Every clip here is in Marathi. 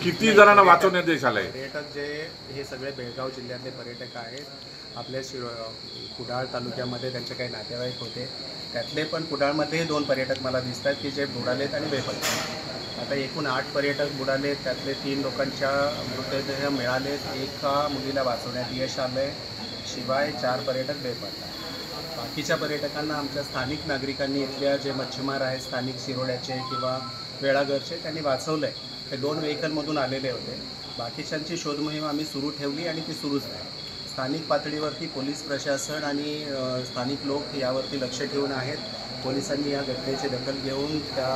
किती जणांना वाचवण्यात यश आलंय? पर्यटक जे हे सगळे बेळगाव जिल्ह्यातले पर्यटक आहेत. आपल्या कुडाळ तालुक्यामध्ये त्यांचे काही नातेवाईक होते, त्यातले पण कुडाळमध्ये 2 पर्यटक मला दिसतात की जे बुडालेत आणि बेपत्ता. आता एकूण 8 पर्यटक बुडालेत, त्यातले 3 लोकांच्या मृतदेह मिळालेत, एका मुलीला वाचवण्यात यश आलंय, शिवाय 4 पर्यटक बेपत्ता. बाकीच्या पर्यटकांना आमच्या स्थानिक नागरिकांनी, इथल्या जे मच्छीमार आहेत स्थानिक शिरोड्याचे किंवा वेळागरचे, त्यांनी वाचवलं आहे. ते 2 व्हेकलमधून आलेले होते. बाकीच्यांची शोध मोहीम आम्ही सुरू ठेवली आणि ती सुरूच आहे. स्थानिक पातळीवरती पोलीस प्रशासन आणि स्थानिक लोक यावरती लक्ष ठेवून आहेत. पोलिसांनी या घटनेची दखल घेऊन त्या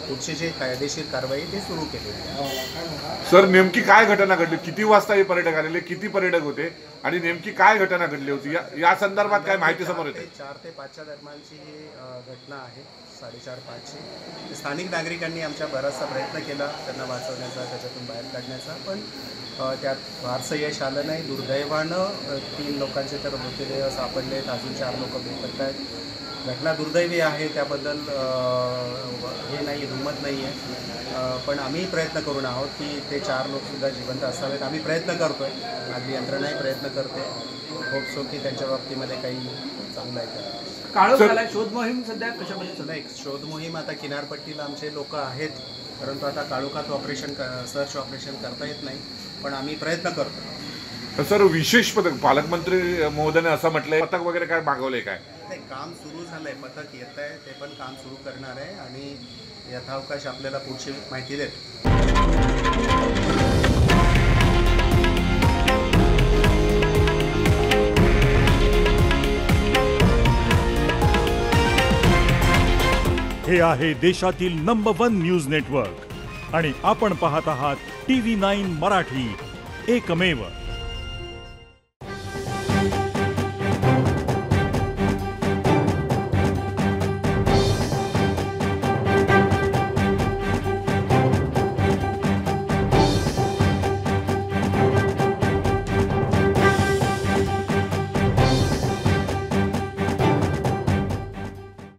पुढची जी कायदेशीर कारवाई ती सुरू केली आहे. सर, नेमकी काय घटना घडली? किती वाजता हे पर्यटक आलेले, किती पर्यटक होते आणि नेमकी काय घटना घडली होती या संदर्भात काय माहिती समोर येते? 4 ते 5च्या दरम्यानची ही घटना आहे. 4:30-5ची. स्थानिक नागरिकांनी आमच्या बराचसा प्रयत्न केला त्यांना वाचवण्याचा, त्याच्यातून बाहेर काढण्याचा, पण त्यात फारसं यश आलं नाही. दुर्दैवानं 3 लोकांचे तर मृतदेह सापडलेत, अजून 4 लोक बेपत्ता आहेत. घटना दुर्दैवी आहे, त्याबद्दल हे नाही, दुमत नाही आहे. पण आम्ही प्रयत्न करून आहोत की ते 4 लोकसुद्धा जिवंत असावेत. आम्ही प्रयत्न करतो आहे, नागरी यंत्रणाही प्रयत्न करते. होप सो की त्यांच्या बाबतीमध्ये काही चांगलं आहे. शोध मोहीम सध्या कशा पद्धतीने? नाही, शोध मोहीम आता किनारपट्टीला आमचे लोक आहेत, परंतु आता काळोखात ऑपरेशन सर्च ऑपरेशन करता येत नाही, पण आम्ही प्रयत्न करतो. सर, विशेष पथक पालकमंत्री महोदयाने असं म्हटलंय, पथक वगैरे काय मागवलंय काय? नाही, काम सुरू झालंय, पथक येत आहे, ते पण काम सुरू करणार आहे आणि यथावकाश आपल्याला पुढची माहिती देतो. हे आहे देशातील नंबर 1 न्यूज नेटवर्क आणि आपण पाहत आहात TV9 मराठी, एकमेव.